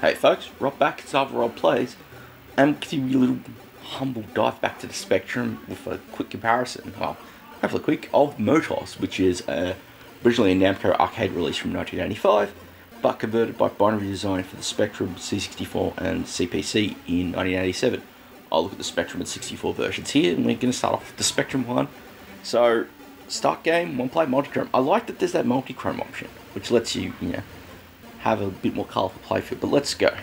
Hey folks, Rob back, it's Other Rob Plays, and give you a little humble dive back to the Spectrum with a quick comparison, well, hopefully quick, of Motos, which is originally a Namco arcade release from 1985, but converted by binary design for the Spectrum, C64 and CPC in 1987. I'll look at the Spectrum and 64 versions here, and we're going to start off with the Spectrum one. So, start game, one player multichrome. I like that there's that multichrome option, which lets you, have a bit more colourful playfield, but let's go.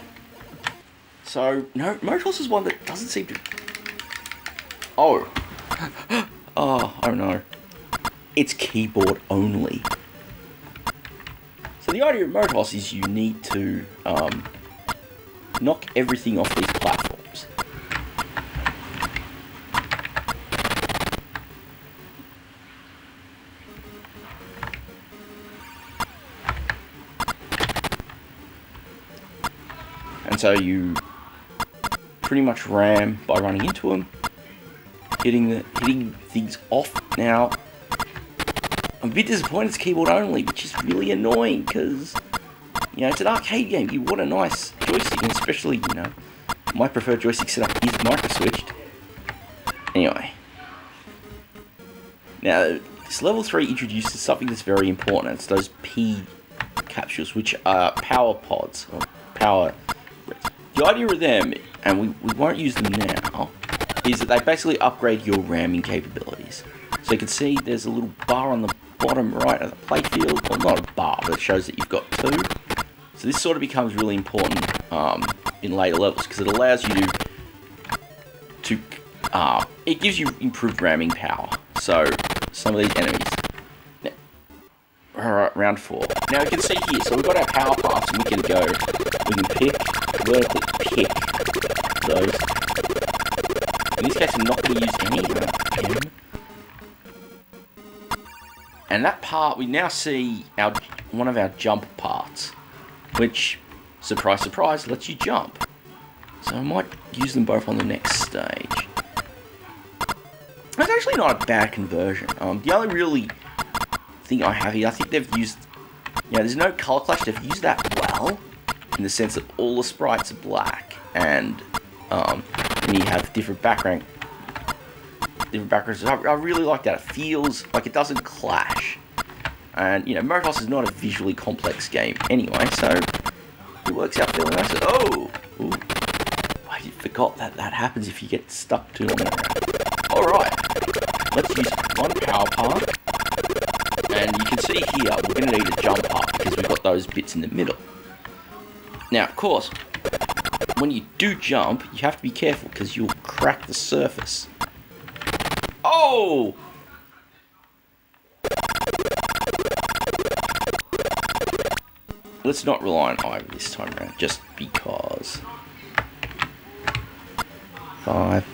So, no, Motos is one that doesn't seem to... Oh. Oh no. It's keyboard only. So the idea of Motos is you need to knock everything off these platforms. And so you pretty much ram by running into them, hitting things off. Now, I'm a bit disappointed it's keyboard only, which is really annoying because, it's an arcade game. You want a nice joystick, and especially, my preferred joystick setup is micro-switched. Anyway. Now, this level 3 introduces something that's very important. It's those P capsules, which are power pods, or power... The idea of them, and we won't use them now, is that they basically upgrade your ramming capabilities. So you can see there's a little bar on the bottom right of the playfield. Well, not a bar, but it shows that you've got 2. So this sort of becomes really important in later levels, because it allows you to it gives you improved ramming power. So some of these enemies. Alright, round 4. Now you can see here, so we've got our power parts, and we can pick, vertically pick those. In this case, I'm not going to use any. And that part, we now see one of our jump parts, which, surprise, surprise, lets you jump. So I might use them both on the next stage. That's actually not a bad conversion. The only really thing I have here, I think they've used, there's no color clash. They've used that well, in the sense that all the sprites are black, and you have different backgrounds. I really like that. It feels like it doesn't clash, and Motos is not a visually complex game anyway, so it works out fairly nicely. Oh, ooh. I forgot that happens if you get stuck too long around. All right, let's use one power part. And you can see here, we're going to need a jump up because we've got those bits in the middle. Now, of course, when you do jump, you have to be careful because you'll crack the surface. Oh! Let's not rely on Ivy this time around, just because. 5.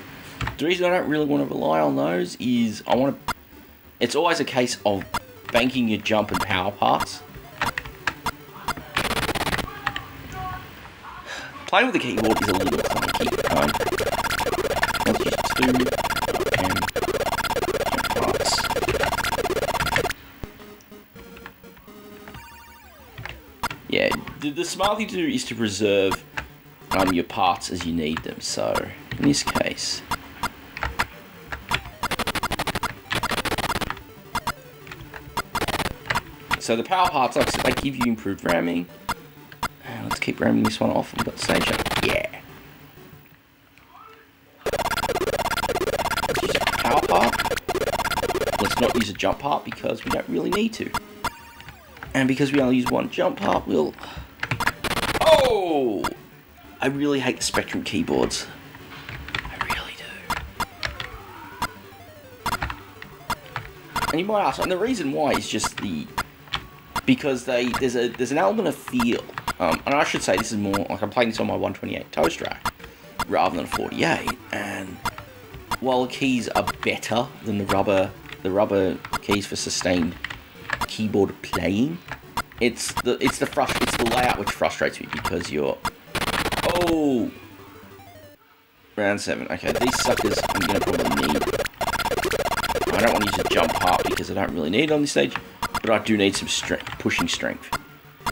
The reason I don't really want to rely on those is it's always a case of banking your jump and power parts. Playing with the keyboard is a little clunky. Let's use 2 and jump parts. Yeah, the smart thing to do is to preserve your parts as you need them. So in this case, so the power parts, like I said, they give you improved ramming. Let's keep ramming this one off. We've got the stage jump. Yeah. Let's use a power part. Let's not use a jump part because we don't really need to. And because we only use one jump part, we'll... Oh! I really hate the Spectrum keyboards. I really do. And you might ask, and the reason why is just because there's an element of feel, and I should say this is more like I'm playing this on my 128 toast rack rather than a 48. And while the keys are better than the rubber keys for sustained keyboard playing, it's the layout which frustrates me because round 7. Okay, these suckers I'm gonna probably need. I don't want to use a jump part because I don't really need it on this stage. But I do need some pushing strength.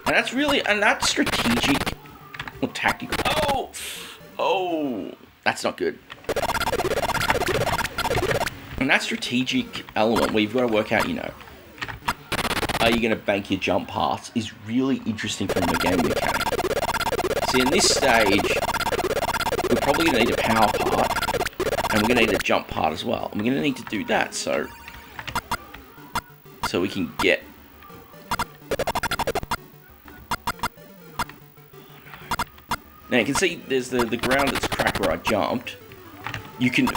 And that's strategic more tactical. Oh, that's not good. And that strategic element where you've got to work out, you know, are you going to bank your jump paths is really interesting from the game mechanic. See, in this stage, we're probably going to need a power part, and we're going to need a jump part as well. And we're going to need to do that so we can get... Now you can see there's the ground that's cracked where I jumped. You can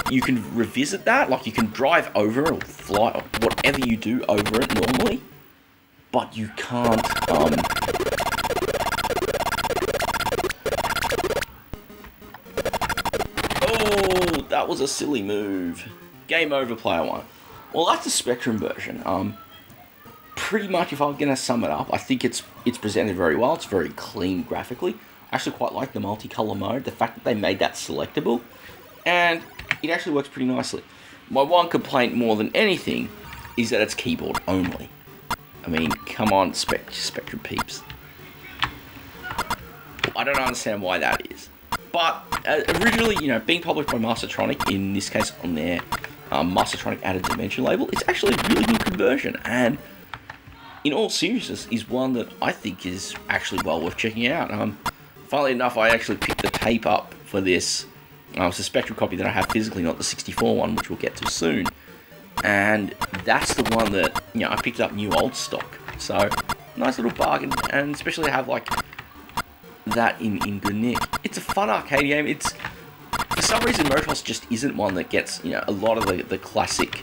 revisit that, like you can drive over it or fly or whatever you do over it normally, but you can't oh, that was a silly move. Game over, player one. Well, that's the Spectrum version. Pretty much, if I'm gonna sum it up, I think it's presented very well. It's very clean graphically. I actually quite like the multicolor mode, the fact that they made that selectable, and it actually works pretty nicely. My one complaint more than anything is that it's keyboard only. I mean, come on, Spectrum peeps. I don't understand why that is. But originally, you know, being published by Mastertronic, in this case on their Mastertronic Added Dimension label, it's actually a really good conversion, and in all seriousness, is one that I think is actually well worth checking out. Funnily enough, I actually picked the tape up for this. It's a Spectrum copy that I have physically, not the 64 one, which we'll get to soon. And that's the one that, you know, I picked up new old stock. So, nice little bargain, and especially to have, like, that in good nick. It's a fun arcade game. It's, for some reason, Motos just isn't one that gets, you know, a lot of the classic,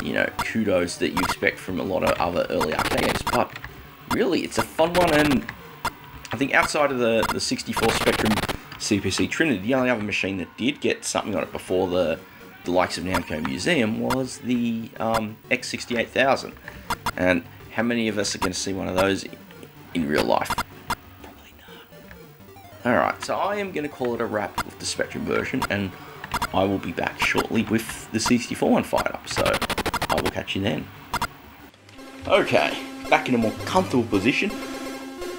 you know, kudos that you expect from a lot of other early arcade games. But, really, it's a fun one, and I think outside of the 64 Spectrum CPC Trinity, the only other machine that did get something on it before the likes of Namco Museum was the X68000. And how many of us are going to see one of those in real life? Probably none. Alright, so I am going to call it a wrap with the Spectrum version, and I will be back shortly with the 64 one fired up, so I will catch you then. Okay, back in a more comfortable position,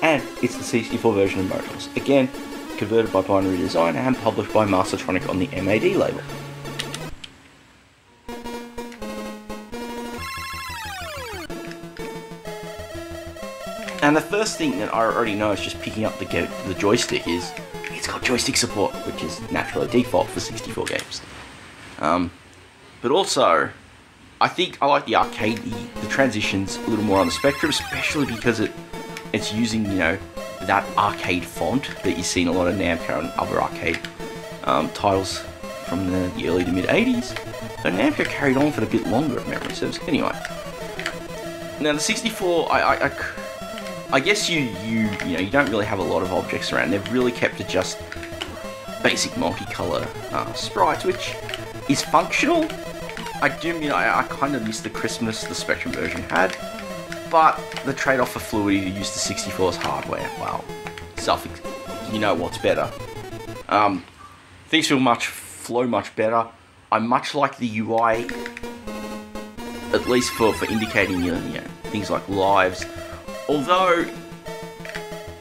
and it's the 64 version of Motos. Again, converted by Binary Design and published by Mastertronic on the MAD label. And the first thing that I already know is just picking up the joystick is it's got joystick support, which is naturally default for 64 games. But also, I think I like the arcade, the transitions a little more on the Spectrum, especially because it's using, you know, that arcade font that you see in a lot of Namco and other arcade titles from the early to mid 80s. So Namco carried on for a bit longer, if memory serves. Anyway, now the 64, I guess you know you don't really have a lot of objects around. They've really kept it just basic multicolor sprites, which is functional. I do mean I kind of miss the crispness the Spectrum version had. But the trade-off for fluidity to use the 64's hardware, well, you know what's better. Things flow much better. I much like the UI, at least for indicating you know things like lives. Although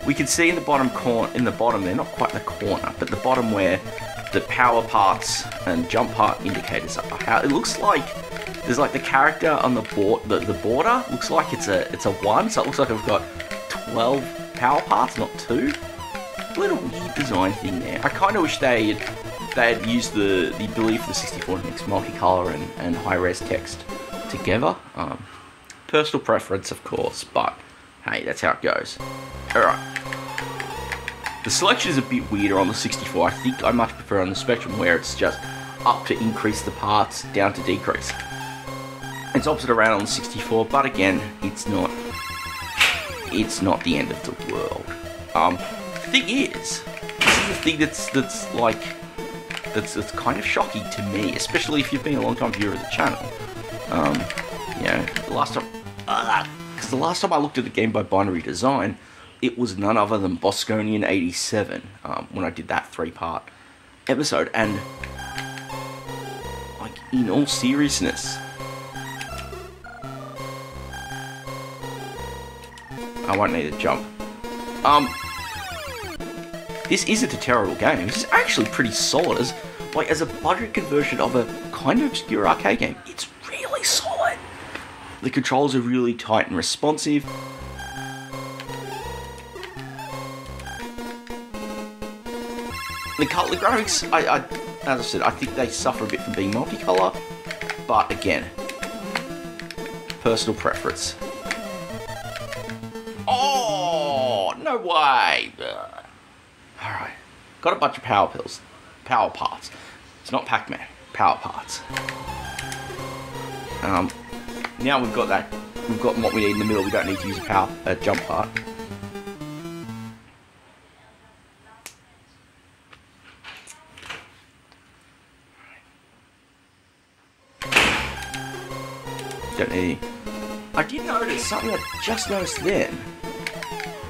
we can see in the bottom there, not quite the corner, but the bottom where the power parts and jump part indicators are. How it looks like. There's like the character on the border looks like it's a 1, so it looks like I've got 12 power parts, not 2. A little weird design thing there. I kind of wish they had used the ability for the 64 to mix multicolor and high-res text together. Personal preference, of course, but hey, that's how it goes. Alright. The selection is a bit weirder on the 64. I think I much prefer on the Spectrum, where it's just up to increase the parts, down to decrease. It's opposite around on the 64, but again, it's not the end of the world. The thing is, this is the thing that's kind of shocking to me, especially if you've been a long time viewer of the channel. You know, the last time I looked at the game by Binary Design, it was none other than Bosconian 87 when I did that 3-part episode, and like in all seriousness. I won't need a jump. this isn't a terrible game. This is actually pretty solid as a budget conversion of a kind of obscure arcade game. It's really solid. The controls are really tight and responsive. The graphics, as I said, I think they suffer a bit from being multicolor, but again, personal preference. Oh, no way! Alright, got a bunch of power parts. It's not Pac-Man, power parts. Now we've got what we need in the middle. We don't need to use a jump part. Don't need any. I did notice something I just noticed then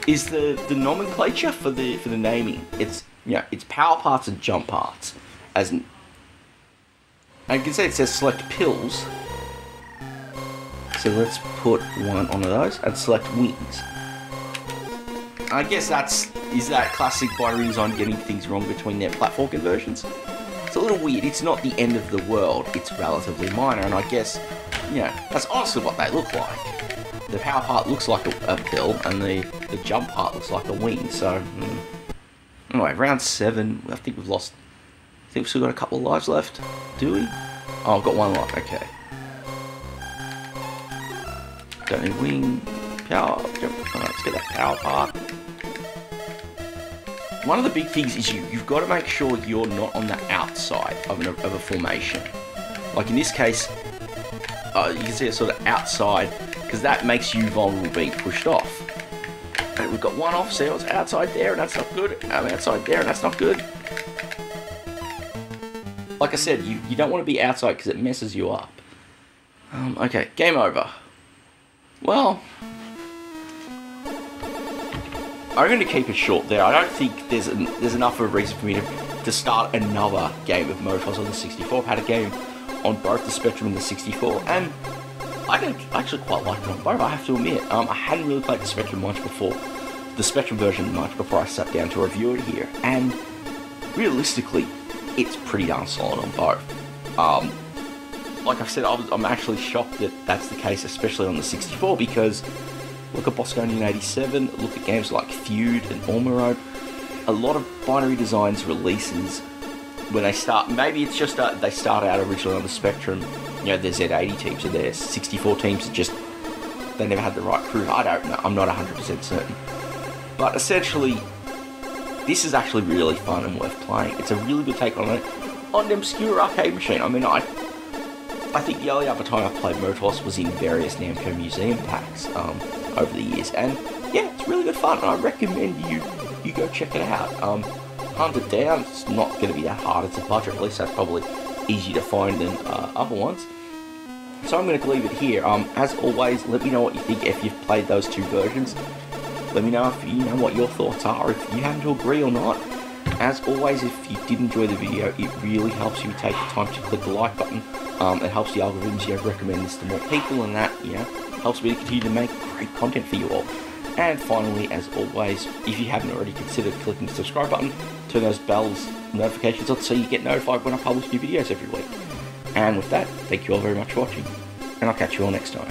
is the nomenclature for the naming. It's it's power parts and jump parts. And you can see it says select pills. So let's put one onto those and select wings. I guess is that classic binary design getting things wrong between their platform conversions. It's a little weird. It's not the end of the world. It's relatively minor, and I guess that's honestly what they look like. The power part looks like a pill, and the jump part looks like a wing. So anyway, round 7. I think we've still got a couple of lives left. Do we? Oh, I've got one life. Okay. Don't need wing, power, jump. Let's get that power part. One of the big things is you've got to make sure you're not on the outside of a formation. Like in this case, you can see it's sort of outside, because that makes you vulnerable being pushed off. And we've got one off, so I was outside there and that's not good. I'm outside there and that's not good. Like I said, you don't want to be outside because it messes you up. Okay, game over. Well, I'm going to keep it short there. I don't think there's enough of a reason for me to start another game of Motos on the 64. I've had a game on both the Spectrum and the 64, and I actually quite like it on both, I have to admit. I hadn't really played the Spectrum the Spectrum version much before I sat down to review it here, and realistically, it's pretty darn solid on both. Like I've said, I'm actually shocked that that's the case, especially on the 64, because look at Bosconian 87, look at games like Feud and Ormerode. A lot of binary designs releases, when they start, maybe it's just they start out originally on the Spectrum, their Z80 teams, or their 64 teams are just, they never had the right crew. I don't know, I'm not 100% certain. But essentially, this is actually really fun and worth playing. It's a really good take on an obscure arcade machine. I mean, I think the only other time I played Motos was in various Namco museum packs over the years, and yeah, it's really good fun, and I recommend you go check it out. Hunt it down. It's not going to be that hard. It's a budget release, so it's probably easier to find than other ones. So I'm going to leave it here. As always, let me know what you think if you've played those two versions. Let me know if you know what your thoughts are, if you happen to agree or not. As always, if you did enjoy the video, it really helps you take the time to click the like button. It helps the algorithms recommend this to more people, and that helps me to continue to make great content for you all. And finally, as always, if you haven't already considered clicking the subscribe button, turn those bells notifications on so you get notified when I publish new videos every week. And with that, thank you all very much for watching, and I'll catch you all next time.